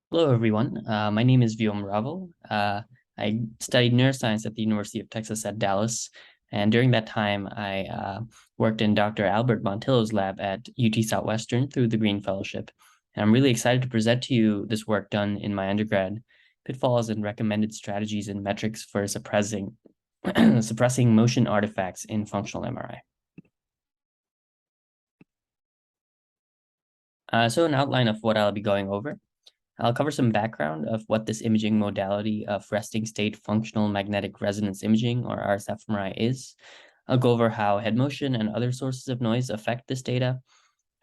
Hello, everyone. My name is Vyom Raval. I studied neuroscience at the University of Texas at Dallas. And during that time, I worked in Dr. Albert Montillo's lab at UT Southwestern through the Green Fellowship. And I'm really excited to present to you this work done in my undergrad, Pitfalls and Recommended Strategies and Metrics for Suppressing Motion Artifacts in Functional MRI. So an outline of what I'll be going over. I'll cover some background of what this imaging modality of resting state functional magnetic resonance imaging, or RSfMRI, is. I'll go over how head motion and other sources of noise affect this data,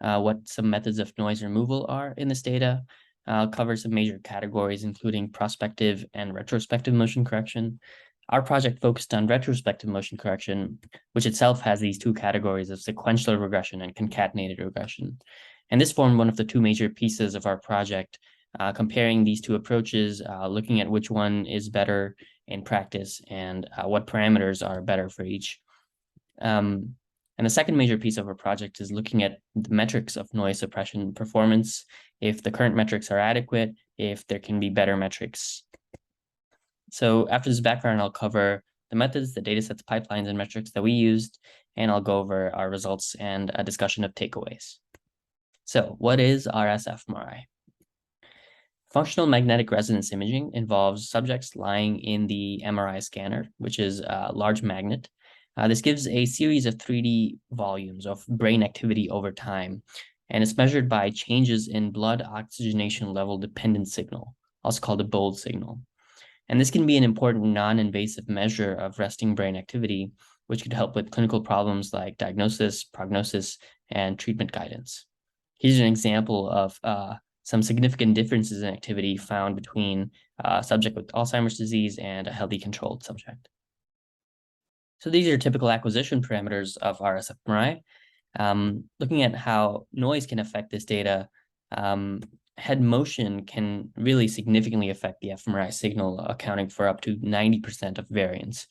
what some methods of noise removal are in this data. I'll cover some major categories, including prospective and retrospective motion correction. Our project focused on retrospective motion correction, which itself has these two categories of sequential regression and concatenated regression. And this formed one of the two major pieces of our project, comparing these two approaches, looking at which one is better in practice and what parameters are better for each. And the second major piece of our project is looking at the metrics of noise suppression performance, if the current metrics are adequate, if there can be better metrics. So after this background, I'll cover the methods, the datasets, pipelines, and metrics that we used, and I'll go over our results and a discussion of takeaways. So what is RSfMRI? Functional magnetic resonance imaging involves subjects lying in the MRI scanner, which is a large magnet. This gives a series of 3D volumes of brain activity over time, and it's measured by changes in blood oxygenation level dependent signal, also called a BOLD signal. And this can be an important non-invasive measure of resting brain activity, which could help with clinical problems like diagnosis, prognosis, and treatment guidance. Here's an example of some significant differences in activity found between a subject with Alzheimer's disease and a healthy controlled subject. So these are typical acquisition parameters of RSfMRI. Looking at how noise can affect this data, head motion can really significantly affect the fMRI signal, accounting for up to 90% of variance,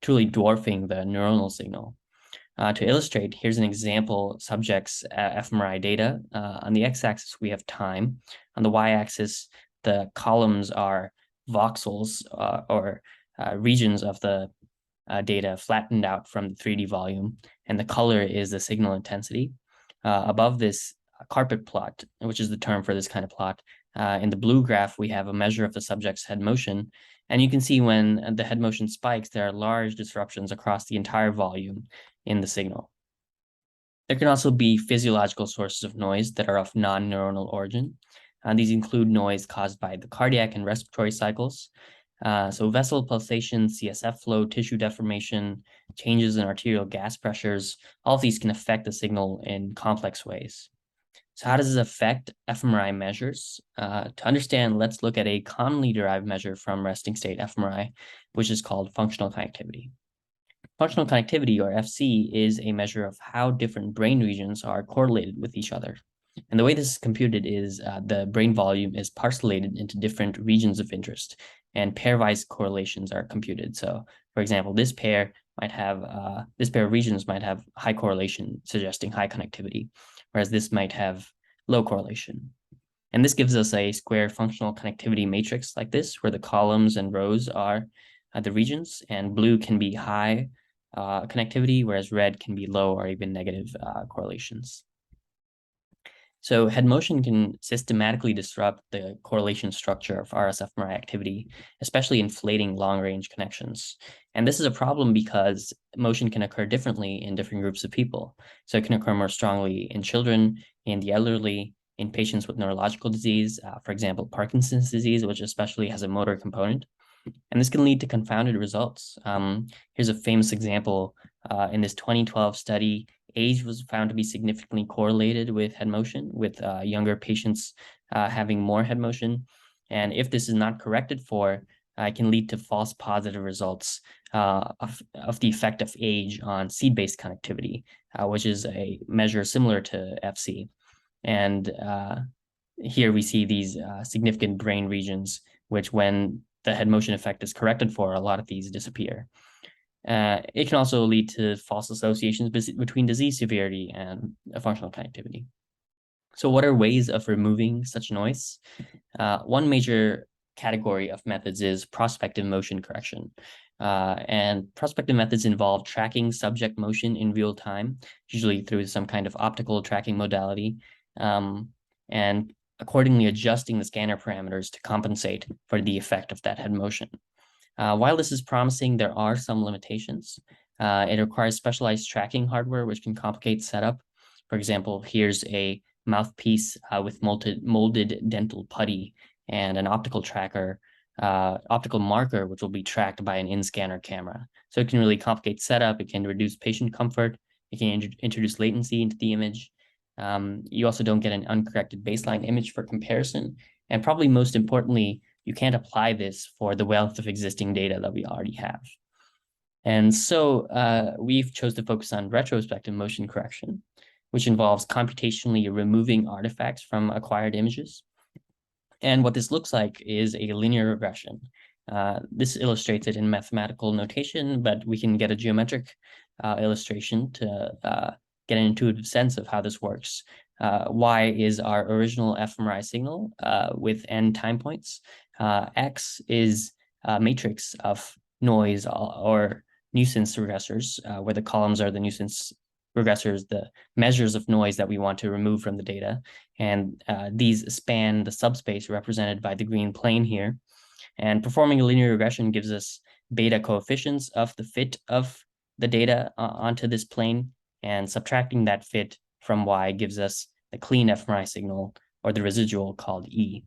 truly dwarfing the neuronal signal. To illustrate, here's an example subject's fMRI data. On the x-axis, we have time. On the y-axis, the columns are voxels, or regions of the data flattened out from the 3D volume, and the color is the signal intensity. Above this carpet plot, which is the term for this kind of plot, in the blue graph, we have a measure of the subject's head motion. And you can see when the head motion spikes, there are large disruptions across the entire volume in the signal. There can also be physiological sources of noise that are of non-neuronal origin. These include noise caused by the cardiac and respiratory cycles. So vessel pulsation, CSF flow, tissue deformation, changes in arterial gas pressures, all of these can affect the signal in complex ways. So how does this affect fMRI measures? To understand, let's look at a commonly derived measure from resting state fMRI, which is called functional connectivity. Functional connectivity, or FC, is a measure of how different brain regions are correlated with each other. And the way this is computed is the brain volume is parcellated into different regions of interest, and pairwise correlations are computed. So, for example, this pair of regions might have high correlation, suggesting high connectivity, whereas this might have low correlation. And this gives us a square functional connectivity matrix like this, where the columns and rows are the regions, and blue can be high connectivity, whereas red can be low or even negative correlations. So head motion can systematically disrupt the correlation structure of RSfMRI activity, especially inflating long-range connections. And this is a problem because motion can occur differently in different groups of people. So it can occur more strongly in children, in the elderly, in patients with neurological disease, for example, Parkinson's disease, which especially has a motor component. And this can lead to confounded results. Here's a famous example. In this 2012 study, age was found to be significantly correlated with head motion, with younger patients having more head motion. And if this is not corrected for, it can lead to false positive results of the effect of age on seed-based connectivity, which is a measure similar to FC. And here we see these significant brain regions, which when the head motion effect is corrected for, a lot of these disappear. It can also lead to false associations between disease severity and functional connectivity. So what are ways of removing such noise? One major category of methods is prospective motion correction. And prospective methods involve tracking subject motion in real time, usually through some kind of optical tracking modality, and accordingly adjusting the scanner parameters to compensate for the effect of that head motion. While this is promising, there are some limitations. It requires specialized tracking hardware, which can complicate setup. For example, here's a mouthpiece with molded dental putty and an optical tracker, optical marker, which will be tracked by an in-scanner camera. So it can really complicate setup. It can reduce patient comfort. It can introduce latency into the image. You also don't get an uncorrected baseline image for comparison. And probably most importantly, you can't apply this for the wealth of existing data that we already have. And so we've chose to focus on retrospective motion correction, which involves computationally removing artifacts from acquired images. And what this looks like is a linear regression. This illustrates it in mathematical notation, but we can get a geometric illustration to get an intuitive sense of how this works. Y is our original fMRI signal with n time points. X is a matrix of noise or nuisance regressors, where the columns are the nuisance regressors, the measures of noise that we want to remove from the data. And these span the subspace represented by the green plane here. And performing a linear regression gives us beta coefficients of the fit of the data onto this plane, and subtracting that fit from Y gives us the clean fMRI signal, or the residual, called E.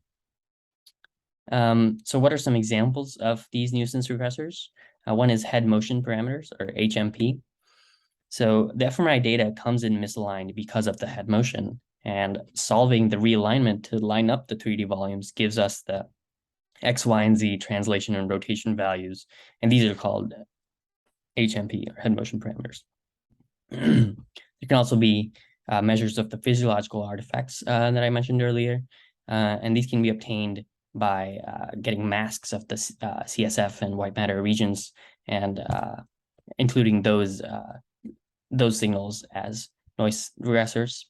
So what are some examples of these nuisance regressors? One is head motion parameters, or HMP. So the fMRI data comes in misaligned because of the head motion, and solving the realignment to line up the 3D volumes gives us the X, Y, and Z translation and rotation values, and these are called HMP, or head motion parameters. There can also be measures of the physiological artifacts that I mentioned earlier, and these can be obtained by getting masks of the CSF and white matter regions, and including those signals as noise regressors.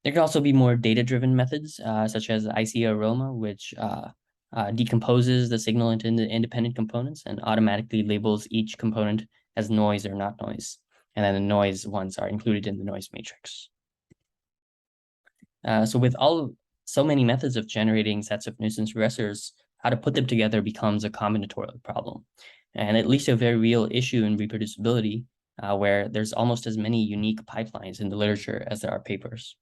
There can also be more data-driven methods, such as IC aroma, which decomposes the signal into independent components and automatically labels each component as noise or not noise. And then the noise ones are included in the noise matrix. So with so many methods of generating sets of nuisance regressors, how to put them together becomes a combinatorial problem. And it leads to a very real issue in reproducibility, where there's almost as many unique pipelines in the literature as there are papers.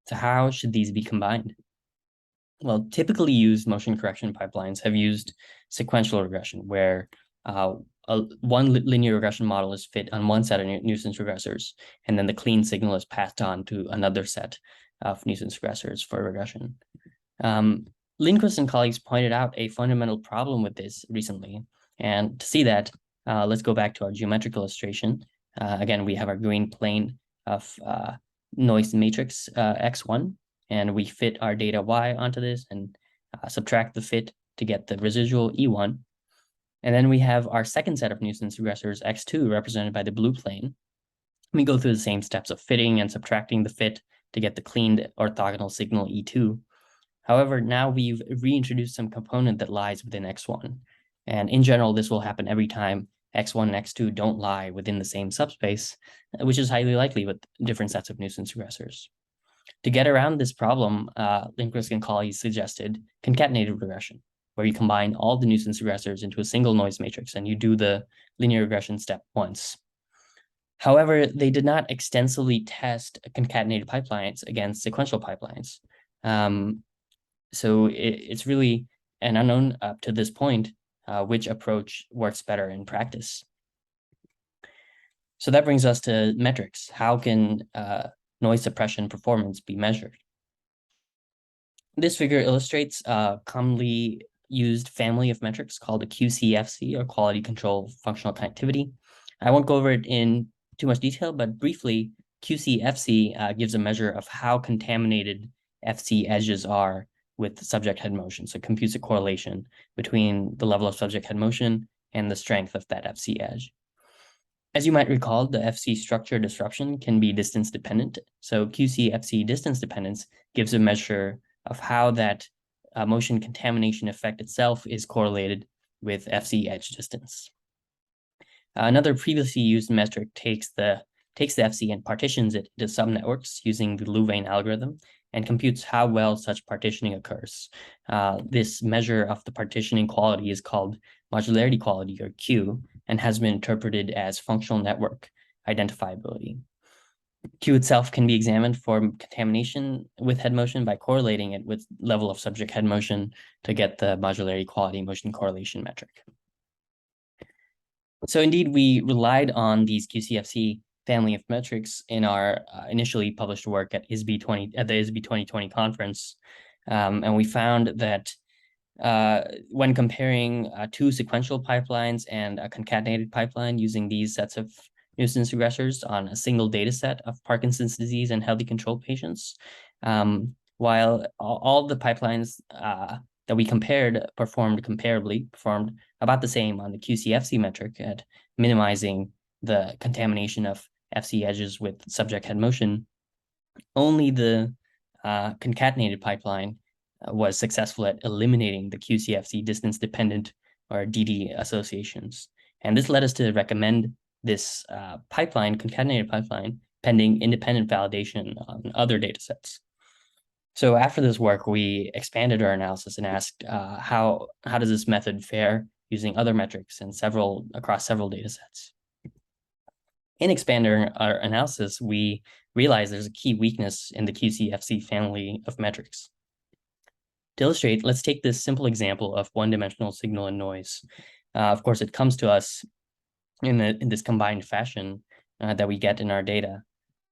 So how should these be combined? Well, typically used motion correction pipelines have used sequential regression, where one linear regression model is fit on one set of nuisance regressors, and then the clean signal is passed on to another set of nuisance regressors for regression. Lindquist and colleagues pointed out a fundamental problem with this recently. And to see that, let's go back to our geometric illustration. Again, we have our green plane of noise matrix X1, and we fit our data Y onto this and subtract the fit to get the residual E1. And then we have our second set of nuisance regressors, X2, represented by the blue plane. We go through the same steps of fitting and subtracting the fit to get the cleaned orthogonal signal E2. However, now we've reintroduced some component that lies within X1. And in general, this will happen every time X1 and X2 don't lie within the same subspace, which is highly likely with different sets of nuisance regressors. To get around this problem, Lindquist and colleagues suggested concatenated regression, where you combine all the nuisance regressors into a single noise matrix and you do the linear regression step once. However, they did not extensively test concatenated pipelines against sequential pipelines. So it's really an unknown up to this point which approach works better in practice. So that brings us to metrics. How can noise suppression performance be measured? This figure illustrates a commonly used family of metrics called the QCFC, or Quality Control Functional Connectivity. I won't go over it in too much detail, but briefly, QCFC gives a measure of how contaminated FC edges are with subject head motion. So computes a correlation between the level of subject head motion and the strength of that FC edge. As you might recall, the FC structure disruption can be distance dependent. So QC-FC distance dependence gives a measure of how that motion contamination effect itself is correlated with FC edge distance. Another previously used metric takes the FC and partitions it into subnetworks using the Louvain algorithm and computes how well such partitioning occurs. This measure of the partitioning quality is called modularity quality, or Q, and has been interpreted as functional network identifiability. Q itself can be examined for contamination with head motion by correlating it with level of subject head motion to get the modularity quality motion correlation metric. So indeed, we relied on these QCFC family of metrics in our initially published work at the ISB 2020 conference. And we found that when comparing two sequential pipelines and a concatenated pipeline using these sets of nuisance regressors on a single data set of Parkinson's disease and healthy control patients, while all the pipelines that we compared performed about the same on the QCFC metric at minimizing the contamination of FC edges with subject head motion, only the concatenated pipeline was successful at eliminating the QCFC distance-dependent, or DD, associations. And this led us to recommend this concatenated pipeline, pending independent validation on other data sets. So after this work, we expanded our analysis and asked how does this method fare using other metrics and across several data sets. In expanding our analysis, we realized there's a key weakness in the QCFC family of metrics. To illustrate, let's take this simple example of one-dimensional signal and noise. Of course, it comes to us in this combined fashion that we get in our data.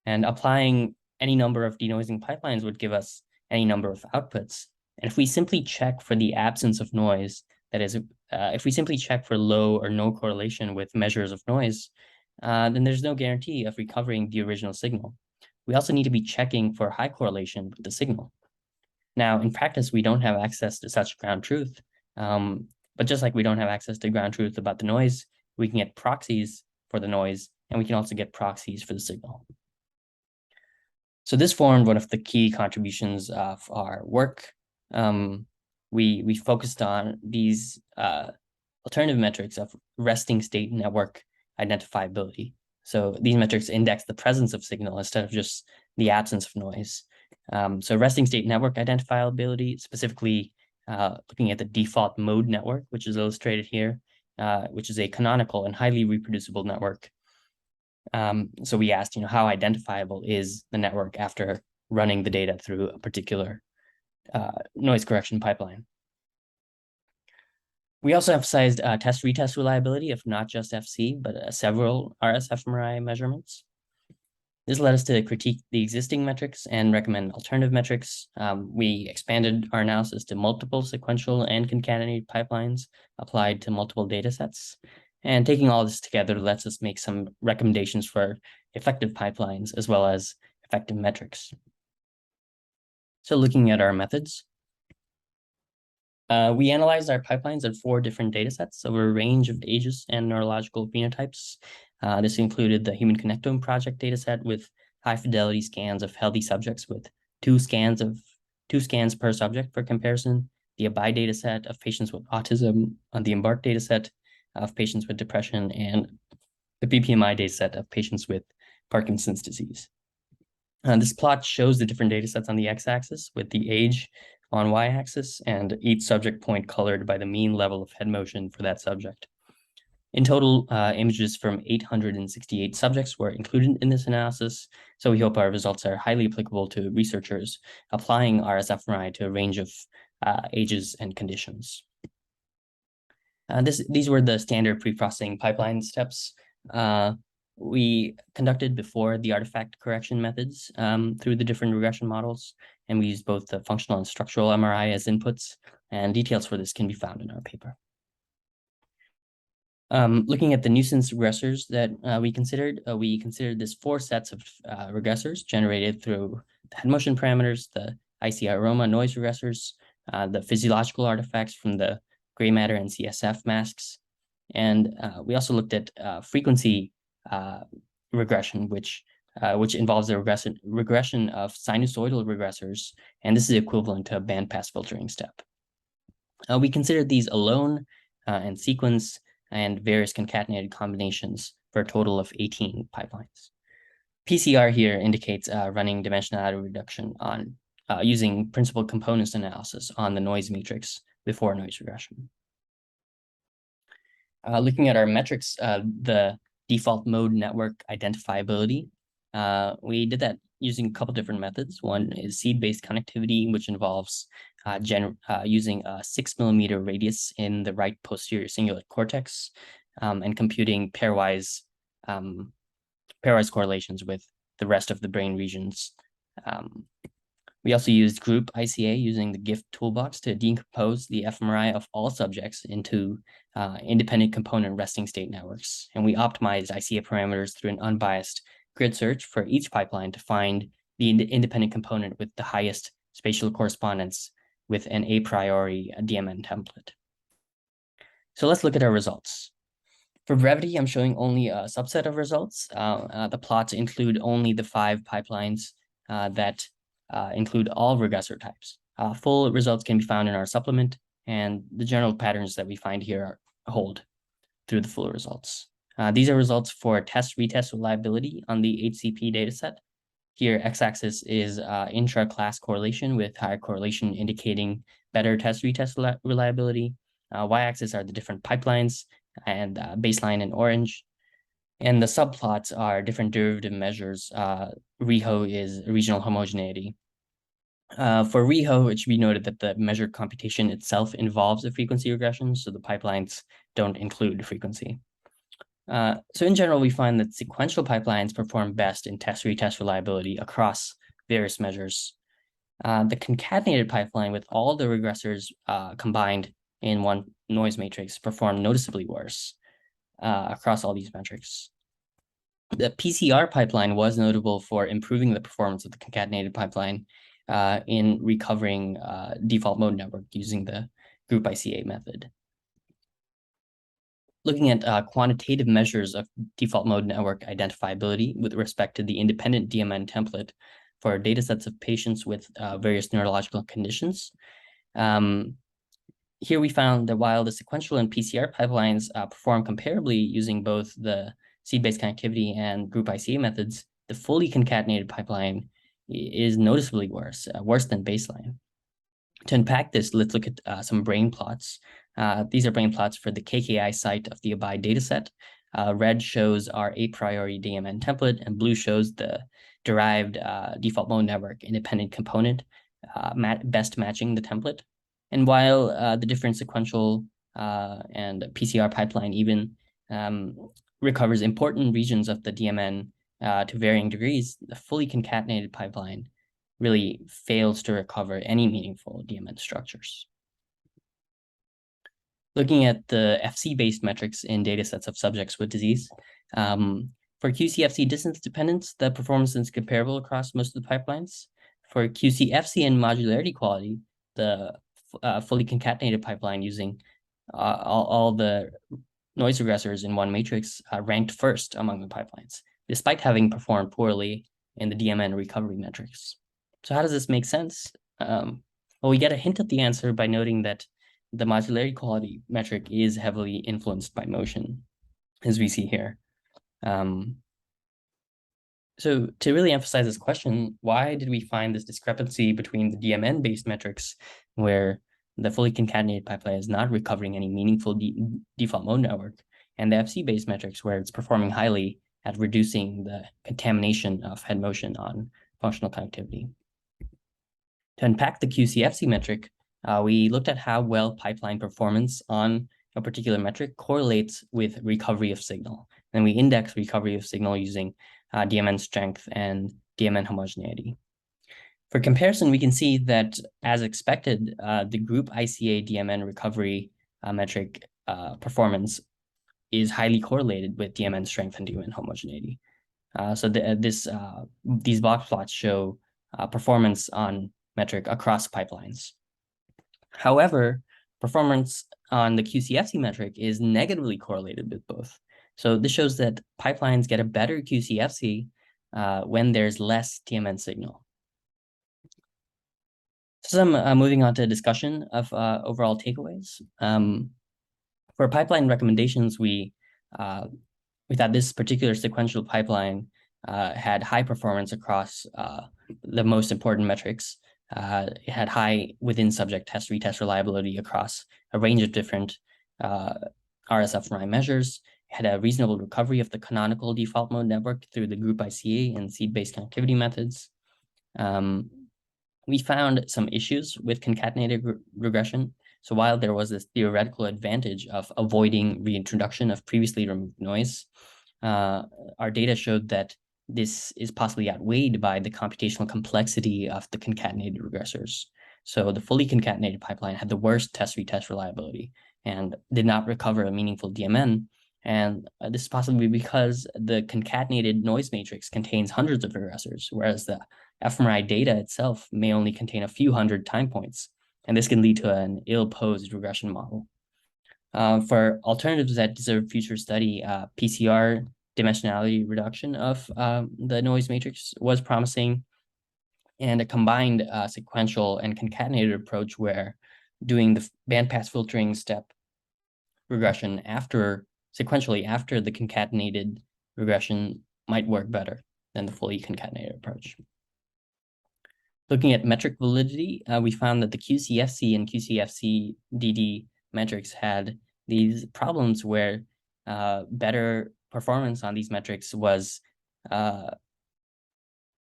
And applying any number of denoising pipelines would give us any number of outputs. And if we simply check for the absence of noise, that is, if we simply check for low or no correlation with measures of noise, then there's no guarantee of recovering the original signal. We also need to be checking for high correlation with the signal. Now, in practice, we don't have access to such ground truth, but just like we don't have access to ground truth about the noise, we can get proxies for the noise, and we can also get proxies for the signal. So this formed one of the key contributions of our work. We focused on these alternative metrics of resting state network identifiability. So these metrics index the presence of signal instead of just the absence of noise. So resting state network identifiability, specifically looking at the default mode network, which is illustrated here, which is a canonical and highly reproducible network. So we asked, how identifiable is the network after running the data through a particular noise correction pipeline. We also emphasized test-retest reliability of not just FC, but several RS fMRI measurements. This led us to critique the existing metrics and recommend alternative metrics. We expanded our analysis to multiple sequential and concatenated pipelines applied to multiple data sets. And taking all this together lets us make some recommendations for effective pipelines as well as effective metrics. So looking at our methods, we analyzed our pipelines in 4 different data sets over a range of ages and neurological phenotypes. This included the Human Connectome Project dataset with high fidelity scans of healthy subjects with 2 scans per subject for comparison, the ABIDE dataset of patients with autism, the EMBARK dataset of patients with depression, and the PPMI dataset of patients with Parkinson's disease. This plot shows the different datasets on the x-axis with the age on y-axis and each subject point colored by the mean level of head motion for that subject. In total, images from 868 subjects were included in this analysis, so we hope our results are highly applicable to researchers applying RS-fMRI to a range of ages and conditions. These were the standard pre-processing pipeline steps we conducted before the artifact correction methods through the different regression models, and we used both the functional and structural MRI as inputs, and details for this can be found in our paper. Looking at the nuisance regressors that we considered this 4 sets of regressors generated through the head motion parameters, the IC aroma noise regressors, the physiological artifacts from the gray matter and CSF masks. And we also looked at frequency regression, which involves the regression of sinusoidal regressors, and this is equivalent to a bandpass filtering step. We considered these alone and sequence and various concatenated combinations for a total of 18 pipelines. PCR here indicates running dimensionality reduction on using principal components analysis on the noise matrix before noise regression. Looking at our metrics, the default mode network identifiability, we did that using a couple different methods. One is seed-based connectivity, which involves using a 6 millimeter radius in the right posterior cingulate cortex and computing pairwise correlations with the rest of the brain regions. We also used group ICA using the GIFT toolbox to decompose the fMRI of all subjects into independent component resting state networks. And we optimized ICA parameters through an unbiased grid search for each pipeline to find the independent component with the highest spatial correspondence with an a priori DMN template. So let's look at our results. For brevity, I'm showing only a subset of results. The plots include only the 5 pipelines that include all regressor types. Full results can be found in our supplement, and the general patterns that we find here hold through the full results. These are results for test-retest reliability on the HCP dataset. Here, x-axis is intra-class correlation with higher correlation indicating better test-retest reliability. Y-axis are the different pipelines and baseline in orange. And the subplots are different derivative measures. ReHo is regional homogeneity. For ReHo, it should be noted that the measured computation itself involves a frequency regression, so the pipelines don't include frequency. So in general, we find that sequential pipelines perform best in test-retest reliability across various measures. The concatenated pipeline with all the regressors combined in one noise matrix perform noticeably worse across all these metrics. The PCR pipeline was notable for improving the performance of the concatenated pipeline in recovering default mode network using the group ICA method. Looking at quantitative measures of default mode network identifiability with respect to the independent DMN template for datasets of patients with various neurological conditions. Here we found that while the sequential and PCR pipelines perform comparably using both the seed-based connectivity and group ICA methods, the fully concatenated pipeline is noticeably worse than baseline. To unpack this, let's look at some brain plots. These are brain plots for the KKI site of the ABIDE dataset. Red shows our a priori DMN template, and blue shows the derived default mode network independent component, best matching the template. And while the different sequential and PCR pipeline even recovers important regions of the DMN to varying degrees, the fully concatenated pipeline really fails to recover any meaningful DMN structures. Looking at the FC-based metrics in datasets of subjects with disease, for QCFC distance dependence, the performance is comparable across most of the pipelines. For QCFC and modularity quality, the fully concatenated pipeline using all the noise regressors in one matrix ranked first among the pipelines, despite having performed poorly in the DMN recovery metrics. So how does this make sense? Well, we get a hint at the answer by noting that the modularity quality metric is heavily influenced by motion, as we see here. So to really emphasize this question, why did we find this discrepancy between the DMN-based metrics, where the fully concatenated pipeline is not recovering any meaningful default mode network, and the FC-based metrics, where it's performing highly at reducing the contamination of head motion on functional connectivity? To unpack the QCFC metric, we looked at how well pipeline performance on a particular metric correlates with recovery of signal. Then we index recovery of signal using DMN strength and DMN homogeneity. For comparison, we can see that, as expected, the group ICA DMN recovery metric performance is highly correlated with DMN strength and DMN homogeneity. So these box plots show performance on metric across pipelines. However, performance on the QCFC metric is negatively correlated with both. So this shows that pipelines get a better QCFC when there's less TMN signal. So I'm moving on to discussion of overall takeaways. For pipeline recommendations, we thought this particular sequential pipeline had high performance across the most important metrics. It had high within subject test retest reliability across a range of different RSFMRI measures. It had a reasonable recovery of the canonical default mode network through the group ICA and seed-based connectivity methods. We found some issues with concatenated regression. So while there was this theoretical advantage of avoiding reintroduction of previously removed noise, our data showed that this is possibly outweighed by the computational complexity of the concatenated regressors. So the fully concatenated pipeline had the worst test-retest reliability and did not recover a meaningful DMN. And this is possibly because the concatenated noise matrix contains hundreds of regressors, whereas the fMRI data itself may only contain a few hundred time points, and this can lead to an ill-posed regression model. For alternatives that deserve future study, PCR dimensionality reduction of the noise matrix was promising, and a combined sequential and concatenated approach where doing the bandpass filtering step regression sequentially after the concatenated regression might work better than the fully concatenated approach. Looking at metric validity, we found that the QCFC and QCFC-DD metrics had these problems where better performance on these metrics was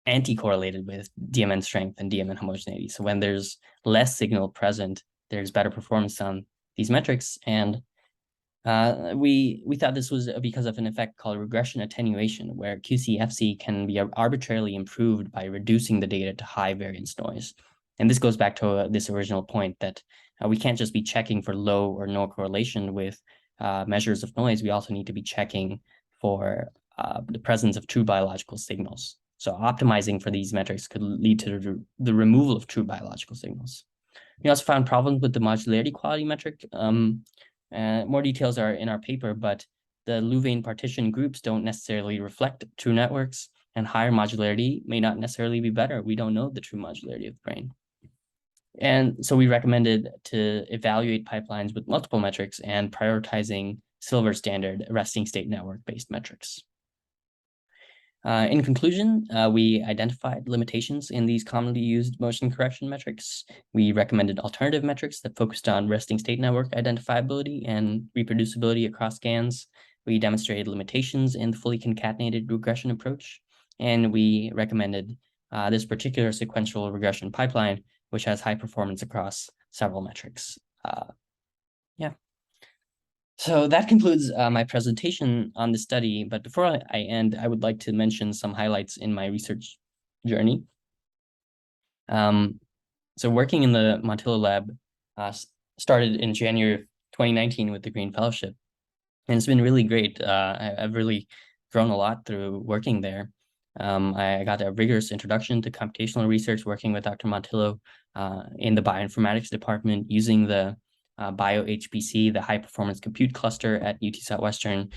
anti-correlated with DMN strength and DMN homogeneity. So when there's less signal present, there's better performance on these metrics. And we thought this was because of an effect called regression attenuation, where QCFC can be arbitrarily improved by reducing the data to high variance noise. And this goes back to this original point that we can't just be checking for low or no correlation with measures of noise. We also need to be checking for the presence of true biological signals. So optimizing for these metrics could lead to the removal of true biological signals. We also found problems with the modularity quality metric. More details are in our paper, but the Louvain partition groups don't necessarily reflect true networks, and higher modularity may not necessarily be better. We don't know the true modularity of the brain. And so we recommended to evaluate pipelines with multiple metrics and prioritizing silver standard resting state network-based metrics. In conclusion, we identified limitations in these commonly used motion correction metrics. We recommended alternative metrics that focused on resting state network identifiability and reproducibility across scans. We demonstrated limitations in the fully concatenated regression approach, and we recommended this particular sequential regression pipeline, which has high performance across several metrics. So that concludes my presentation on the study. But before I end, I would like to mention some highlights in my research journey. So working in the Montillo lab started in January of 2019 with the Green Fellowship. And it's been really great. I've really grown a lot through working there. I got a rigorous introduction to computational research working with Dr. Montillo in the Bioinformatics department using the BioHPC, the high performance compute cluster at UT Southwestern,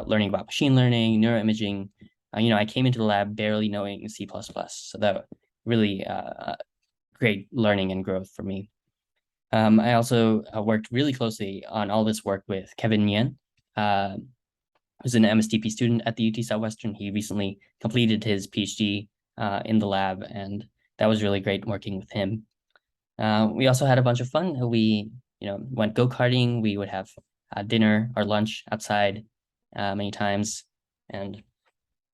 learning about machine learning, neuroimaging. I came into the lab barely knowing C++, so that really great learning and growth for me. I also worked really closely on all this work with Kevin Nguyen, who's an MSTP student at the UT Southwestern. He recently completed his PhD in the lab, and that was really great working with him. We also had a bunch of fun. We went go-karting. We would have dinner or lunch outside many times. And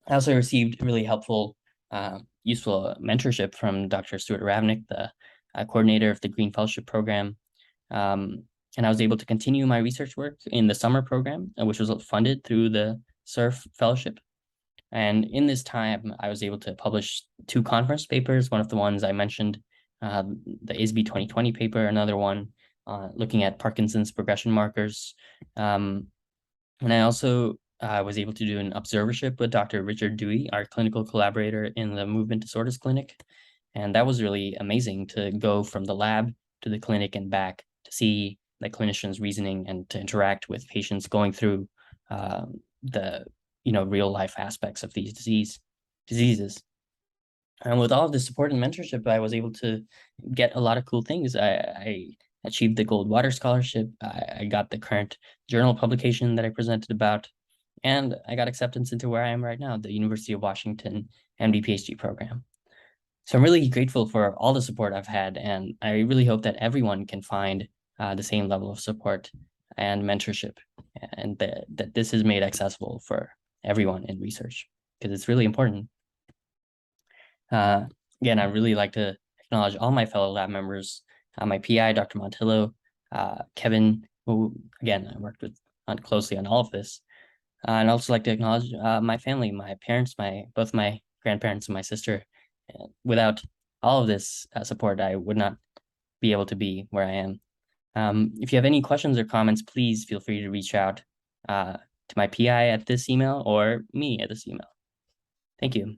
I also received really helpful, useful mentorship from Dr. Stuart Ravnick, the coordinator of the Green Fellowship program. And I was able to continue my research work in the summer program, which was funded through the SURF Fellowship. And in this time, I was able to publish 2 conference papers. One of the ones I mentioned, the ISB 2020 paper, another one looking at Parkinson's progression markers. And I also was able to do an observership with Dr. Richard Dewey, our clinical collaborator in the Movement Disorders Clinic. And that was really amazing to go from the lab to the clinic and back to see the clinician's reasoning and to interact with patients going through the real life aspects of these diseases. And with all of the support and mentorship, I was able to get a lot of cool things. I achieved the Gold Water Scholarship. I got the current journal publication that I presented about, and I got acceptance into where I am right now, the University of Washington MD PhD program. So I'm really grateful for all the support I've had, and I really hope that everyone can find the same level of support and mentorship, and that this is made accessible for everyone in research, because it's really important. Again, I'd really like to acknowledge all my fellow lab members, my PI, Dr. Montillo, Kevin, who, again, I worked with closely on all of this. And I'd also like to acknowledge my family, my parents, both my grandparents and my sister. Without all of this support, I would not be able to be where I am. If you have any questions or comments, please feel free to reach out to my PI at this email or me at this email. Thank you.